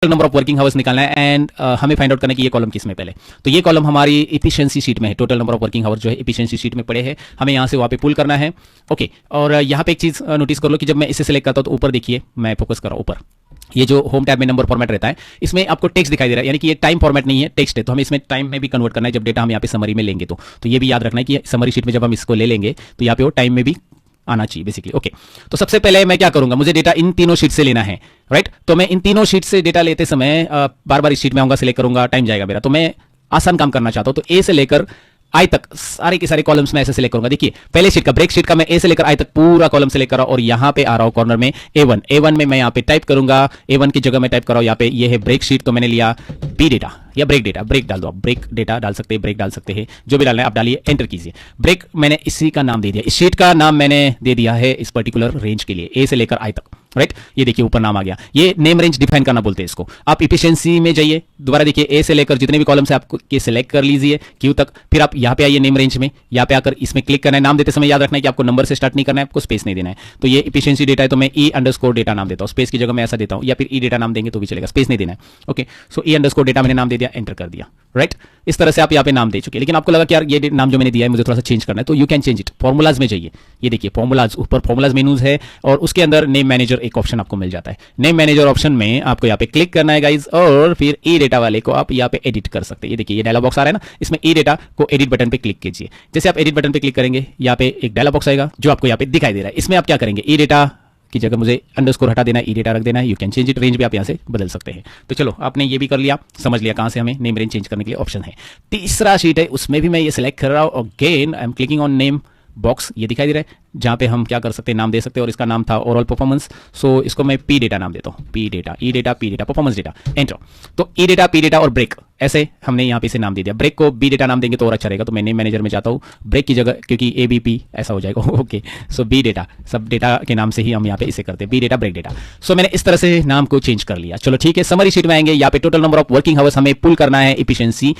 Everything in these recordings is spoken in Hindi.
नंबर ऑफ वर्किंग हावर्स निकालना है एंड हमें फाइंड आउट करना है कि ये कॉलम किस में पहले। तो ये कॉलम हमारी इफिशिएंसी शीट में है, total number of working hours जो है इफिशिएंसी शीट में पड़े हैं, हमें यहाँ से वहाँ पे पुल करना है। ओके, और यहाँ पे एक चीज़ नोटिस कर लो कि जब मैं इसे सेलेक्ट करता हूँ तो ऊपर देखिए, मैं फोकस कर रहा हूँ ऊपर, ये जो होम टैब में नंबर फॉर्मेट रहता है इसमें आपको टेक्स्ट दिखाई दे रहा है, यानी कि ये टाइम फॉर्मेट नहीं है, टेक्स्ट है। तो हमें इसमें टाइम में भी कन्वर्ट करना है जब डेटा हम यहाँ पे समरी में लेंगे। तो ये भी याद रखना है कि समरी शीट में जब हम इसको ले लेंगे तो यहाँ पे वो टाइम में भी आना चाहिए बेसिकली। ओके, तो सबसे पहले मैं क्या करूंगा, मुझे डेटा इन तीनों शीट से लेना है, राइट। तो मैं इन तीनों शीट से डेटा लेते समय बार बार इस शीट में आऊंगा, सिलेक्ट करूंगा, टाइम जाएगा मेरा। तो मैं आसान काम करना चाहता हूं, तो ए से लेकर आई तक सारे के सारे कॉलम्स में ऐसे सिलेक्ट करूंगा। देखिए पहले शीट का, ब्रेक शीट का मैं ए से लेकर आई तक पूरा कॉलम सिलेक्ट कर रहा हूं और यहां पे आ रहा हूं कॉर्नर में A1 में मैं यहां पे टाइप करूंगा, A1 की जगह मैं टाइप कर रहा हूं यहाँ पे, ये है ब्रेक शीट, तो मैंने लिया बी डेटा या ब्रेक डेटा, ब्रेक डाल दो आप, ब्रेक डेटा डाल सकते हैं, ब्रेक डाल सकते हैं, जो भी डालना है आप डालिए, एंटर कीजिए। ब्रेक मैंने इसी का नाम दे दिया, इस शीट का नाम मैंने दे दिया है इस पर्टिकुलर रेंज के लिए, ए से लेकर आई तक, राइट। ये देखिए ऊपर नाम आ गया, ये नेम रेंज डिफाइन करना बोलते हैं इसको। आप इफिशिएंसी में जाइए, दोबारा देखिए ए से लेकर जितने भी कॉलम्स है आपको ये सिलेक्ट कर लीजिए क्यू तक, फिर आप यहाँ पे आइए नेम रेंज में, यहाँ पे आकर इसमें क्लिक करना है। नाम देते समय याद रखना है कि आपको नंबर से स्टार्ट नहीं करना है, आपको स्पेस नहीं देना है। तो ये इफिशिएंसी डेटा है तो मैं E_ डेटा नाम देता हूँ, स्पेस की जगह मैं ऐसा देता हूँ, या फिर ई डेटा नाम देंगे तो भी चलेगा, स्पेस नहीं देना है। ओके, सो E_ डेटा मैंने नाम दे दिया, एंटर कर दिया, राइट। इस तरह से आप यहाँ पे नाम दे चुके, लेकिन आपको लगा कि यार ये नाम जो मैंने दिया है मुझे थोड़ा सा चेंज करना है, तो you can change it. Formulas में जाइए, ये देखिए फॉर्मुलाज, ऊपर फॉर्मुलाज मेनूज है और उसके अंदर नेम मैनेजर एक ऑप्शन आपको मिल जाता है। नेम मैनेजर ऑप्शन में आपको यहाँ पे क्लिक करना है गाइज, और फिर ई डेटा वाले को आप यहाँ पे एडिट कर सकते हैं। ये देखिए ये डायलॉग बॉक्स आ रहा है ना, इसमें ई डेटा को एडिट बटन पे क्लिक कीजिए। जैसे आप एडिट बटन पे क्लिक करेंगे यहाँ पे एक डायलॉग बॉक्स आएगा जो आपको यहाँ पे दिखाई दे रहा है। इसमें आप क्या करेंगे, ई डेटा की जगह मुझे अंडरस्कोर हटा देना है, ई डेटा रख देना है, you can change it, range भी आप यहाँ से बदल सकते हैं। तो चलो आपने ये भी कर लिया, समझ लिया कहाँ से हमें नेम रेंज चेंज करने के लिए ऑप्शन है। तीसरा शीट है, उसमें भी मैं ये सिलेक्ट कर रहा हूँ, again I am clicking on name box, ये दिखाई दे रहा है जहाँ पे हम क्या कर सकते हैं, नाम दे सकते हैं, और इसका नाम था ओवरऑल परफॉर्मेंस, सो इसको मैं पी डेटा नाम देता हूँ, P data, E data, P data, performance data, enter. तो ई डेटा, पी डेटा और ब्रेक, ऐसे हमने यहाँ पे इसे नाम दे दिया। ब्रेक को बी डेटा नाम देंगे तो और अच्छा रहेगा, तो मैं नेम मैनेजर में जाता हूँ, ब्रेक की जगह क्योंकि ABP ऐसा हो जाएगा। ओके, सो बी डेटा, सब डेटा के नाम से ही हम यहाँ पे इसे करते हैं, बी डेटा, ब्रेक डेटा। सो मैंने इस तरह से नाम को चेंज कर लिया। चलो ठीक है, समरी शीट में आएंगे, यहाँ पे total number of working hours हमें पुल करना है इफिशिएंसी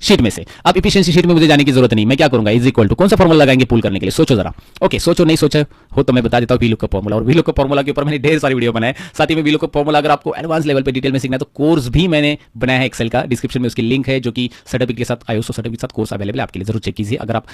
शीट में से। अब इफिशिएंसी शीट में मुझे जाने की जरूरत नहीं, मैं क्या करूंगा, इज इक्वल टू, कौन सा फॉर्मूला लगाएंगे पुल करने के लिए, सोचो जरा। ओके, सोचो, नहीं सोचा हो तो मैं बता देता हूँ, VLOOKUP फॉर्मूला। और VLOOKUP फॉर्मूला के ऊपर मैंने ढेर सारी वीडियो बनाए, साथ ही में VLOOKUP फॉर्मूला अगर आपको एडवांस लेवल पे डिटेल में सीखना है तो कोर्स भी मैंने बनाया है एक्सेल का, डिस्क्रिप्शन में उसकी लिंक है, जो कि सर्टिफिकेट के साथ, ISO सर्टिफिकेट के साथ कोर्स अवेलेबल है, आपके लिए जरूर चेक कीजिए अगर आप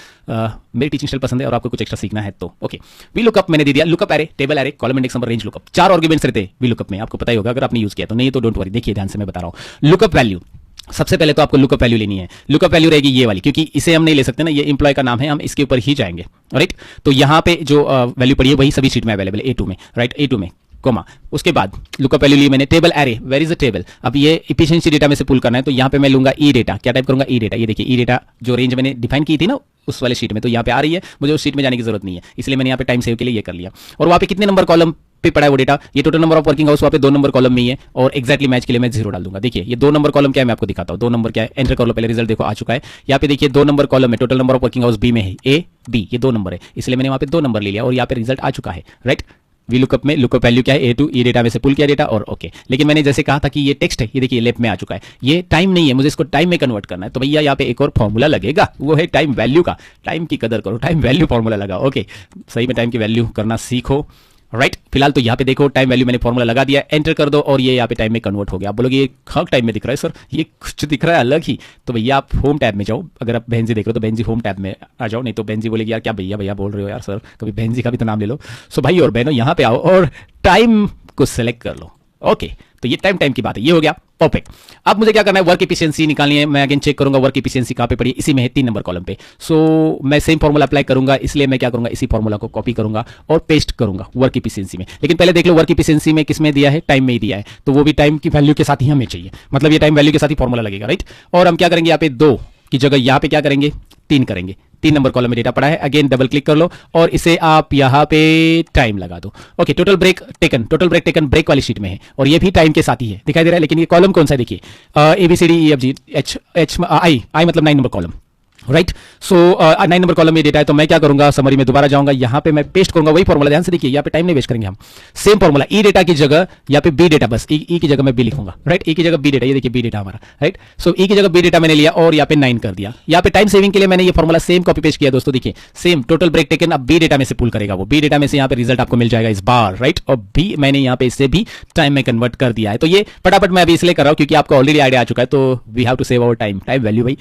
मेरी टीचिंग स्टाइल पसंद है और आपको कुछ एक्स्ट्रा सीखना है तो। ओके, VLOOKUP मैंने दे दिया, lookup array, table array, column index number, range lookup, 4 arguments रहते हैं VLOOKUP में, आपको पता ही होगा अगर आपने यूज किया तो, नहीं तो डोंट वरी, देखिए ध्यान से मैं बता रहा हूँ। लुकअप वैल्यू, सबसे पहले तो आपको लुकअप वैल्यू लेनी है। लुकअप वैल्यू रहेगी ये वाली, क्योंकि इसे हम नहीं ले सकते ना, ये एम्प्लॉय का नाम है, हम इसके ऊपर ही जाएंगे, राइट। तो यहाँ पे जो वैल्यू पड़ी है वही सभी शीट में अवेलेबल है, A2 में, राइट, A2 में, कोमा। उसके बाद लुकअप वैल्यू ली मैंने, table array, where is a table, अब ये इफिशिएंसी डेटा में से पुल करना है, तो यहाँ पे मैं लूंगा ई डेटा, क्या टाइप करूंगा, ई डेटा। ये देखिए ई डेटा जो रेंज मैंने डिफाइन की थी ना उस वाले शीट में, तो यहाँ पे आ रही है, मुझे उस शीट में जाने की जरूरत नहीं है, इसलिए मैंने यहाँ पे टाइम सेव के लिए ये कर लिया। और वहाँ पे कितने नंबर कॉलम पे पड़ा है वो डेटा, ये total number of working house वहाँ पे 2 नंबर कॉलम में ही है, और एक्जैक्टली मैच के लिए मैं 0 डाल दूंगा। देखिए ये 2 नंबर कॉलम क्या है मैं आपको दिखाता हूँ, 2 नंबर क्या है, एंटर कर लो, पहले रिजल्ट देखो आ चुका है। यहाँ पे देखिए 2 नंबर कॉलम में total number of working house B में है, A, B, ये 2 नंबर है, इसलिए मैंने वहाँ पे 2 नंबर ले लिया और यहाँ पे रिजल्ट आ चुका है, राइट। VLOOKUP में लुकअप वैल्यू क्या है, A2, ई डेटा में से पुल किया डेटा, और ओके। लेकिन मैंने जैसे कहा था कि ये टेक्स्ट है, ये देखिए लेफ्ट में आ चुका है, ये टाइम नहीं है, मुझे इसको टाइम में कन्वर्ट करना है, तो भैया यहाँ पे एक और फॉर्मूला लगेगा, वो है टाइम वैल्यू का। टाइम की कदर करो, टाइम वैल्यू फॉर्मूला लगा, ओके, सही में टाइम की वैल्यू करना सीखो, राइट। फिलहाल तो यहाँ पे देखो टाइम वैल्यू मैंने फॉर्मूला लगा दिया, एंटर कर दो और ये यहाँ पे टाइम में कन्वर्ट हो गया। आप बोलोगे ये खक टाइम में दिख रहा है सर, ये कुछ दिख रहा है अलग ही, तो भैया आप होम टैब में जाओ, अगर आप बेंजी देख रहे हो तो बेंजी होम टैब में आ जाओ, नहीं तो बेंजी बोलेगी यार क्या भैया भैया बोल रहे हो यार सर, कभी बेंजी का भी तो नाम ले लो। सो भाई और बहनों यहाँ पे आओ और टाइम को सेलेक्ट कर लो। ओके, तो ये टाइम की बात है, ये हो गया, परफेक्ट। अब मुझे क्या करना है, वर्क एफिशिएंसी निकालनी है, मैं अगेन चेक करूंगा वर्क एफिशिएंसी कहाँ पे पड़ी, इसी में है 3 नंबर कॉलम पे। सो मैं सेम फॉर्मूला अप्लाई करूंगा, इसलिए मैं क्या करूंगा, इसी फॉर्मूला को कॉपी करूंगा और पेस्ट करूंगा वर्क एफिशिएंसी में। लेकिन पहले देख लो वर्क एफिशिएंसी में किसमें दिया है, टाइम में ही दिया है, तो वो भी टाइम की वैल्यू के साथ ही हमें चाहिए, मतलब ये टाइम वैल्यू के साथ ही फॉर्मूला लगेगा, राइट। और हम क्या करेंगे, यहाँ पे 2 की जगह यहाँ पे क्या करेंगे, 3 करेंगे, 3 नंबर कॉलम में डेटा पड़ा है, अगेन डबल क्लिक कर लो और इसे आप यहाँ पे टाइम लगा दो। Okay, total break taken, total break taken break वाली शीट में है और ये भी टाइम के साथ ही है, दिखाई दे रहा है। लेकिन ये कॉलम कौन सा है, देखिए ABCDEFG, H I मतलब 9 नंबर कॉलम, राइट। सो 9 नंबर कॉलम में डेटा है, तो मैं क्या करूंगा, समरी में दोबारा जाऊंगा, यहां पे मैं पेस्ट करूंगा वही फॉर्मूला, ध्यान से देखिए, यहां पे टाइम नहीं वेस्ट करेंगे हम, सेम फॉर्मूला, ई डेटा की जगह यहां पे बी डेटा, बस ई की जगह मैं बी लिखूंगा, राइट, ई की जगह बी डेटा, ये देखिए बी डेटा हमारा, राइट। सो ई की जगह बी डेटा मैंने लिया और यहां पे 9 कर दिया। यहां पे टाइम सेविंग के लिए मैंने ये फॉर्मूला सेम कॉपी पेस्ट किया दोस्तों, देखिए सेम टोटल ब्रेक टेकन, अब बी डेटा में से पुल करेगा वो, बी डेटा में से यहां पे रिजल्ट आपको मिल जाएगा इस बार, राइट। और भी मैंने यहां पे इससे भी टाइम में कन्वर्ट कर दिया है। तो ये फटाफट मैं अभी इसलिए कर रहा हूं क्योंकि आपको ऑलरेडी आइडिया आ चुका है, तो we have to save our time, time value भाई।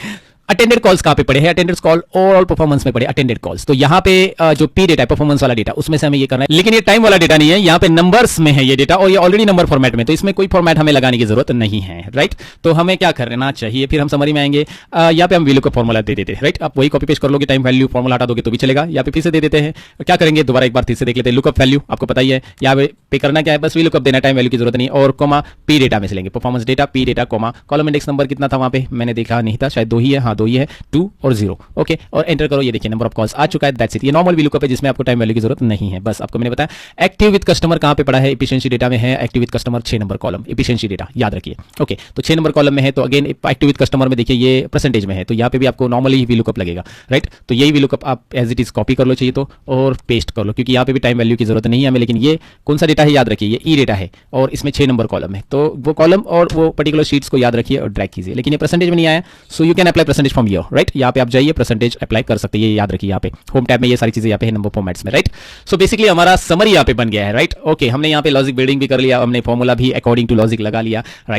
अटेंडेड कॉल्स कहां पे पड़े हैं, अटेंडेड कॉल ओवरऑल परफॉर्मेंस में पड़े अटेंडेड कॉल्स, तो यहां पे जो पी डेटा है परफॉर्मेंस वाला डेटा, उसमें से हमें ये करना है, लेकिन ये टाइम वाला डेटा नहीं है, यहां पे नंबर्स में है ये डेटा और ये ऑलरेडी नंबर फॉर्मेट में, तो इसमें कोई फॉर्मेट हमें लगाने की जरूरत नहीं है, राइट। तो हमें क्या करना चाहिए, फिर हम समरी में आएंगे, यहां पे हम वैल्यू का फॉर्मूला दे देते हैं, राइट। आप वही कॉपी पेस्ट कर लोगे, टाइम वैल्यू फॉर्मूला हटा दोगे तो भी चलेगा, यहाँ पे फिर से दे देते हैं। क्या करेंगे, दोबारा एक बार फिर से देख लेते हैं, लुकअप वैल्यू आपको पता ही है, यहाँ पे करना क्या है, बस वी लुकअप देना, टाइम वैल्यू की जरूरत नहीं, और कोमा पी डेटा में से लेंगे, performance data P data comma, column index number कितना था वहां पे मैंने देखा नहीं था, शायद 2 ही है, हाँ 2 ही है, 2 और 0, ओके, और एंटर करो, ये देखिए नंबर ऑफ कॉल्स आ चुका है, दैट्स इट। ये नॉर्मल वैल्यू है जिसमें आपको टाइम वैल्यू की जरूरत नहीं है, बस आपको मैंने बताया। एक्टिव विद कस्टमर कहां पे पड़ा है, एफिशिएंसी डेटा में है, active with customer 6 number column, efficiency data याद रखिए, ओके। तो 6 नंबर कॉलम में है, तो अगेन एक्टिव विद कस्टमर में देखिए ये परसेंटेज में है, तो यहाँ पे भी आपको नॉर्मली वीलुकअप लगेगा, राइट। तो यही वीलुकअप आप एज इट इज कॉपी कर लो चाहिए तो, और पेस्ट कर लो, क्योंकि यहाँ पे भी टाइम वैल्यू की जरूरत नहीं है हमें, लेकिन ये कौन सा डेटा है याद रखिए, ये ई डेटा है और इसमें 6 नंबर कॉलम है, तो वो कॉलम और वो पर्टिकुलर शीट्स को याद रखिए और ड्रैग कीजिए, लेकिन ये परसेंटेज में नहीं आया, so you can apply percentage from here, right. यहाँ पे आप जाइए, परसेंटेज अप्लाई कर सकते हैं, ये याद रखिए, यहाँ पे होम टैब में ये सारी चीजें यहाँ पे है नंबर फॉर्मेट्स में, राइट। सो बेसिकली हमारा समरी यहाँ पे बन गया है, राइट। ओके, हमने यहाँ पे लॉजिक बिल्डिंग भी कर लिया, हमने फॉर्मूला भी अकॉर्डिंग टू लॉजिक लगा लिया, राइट।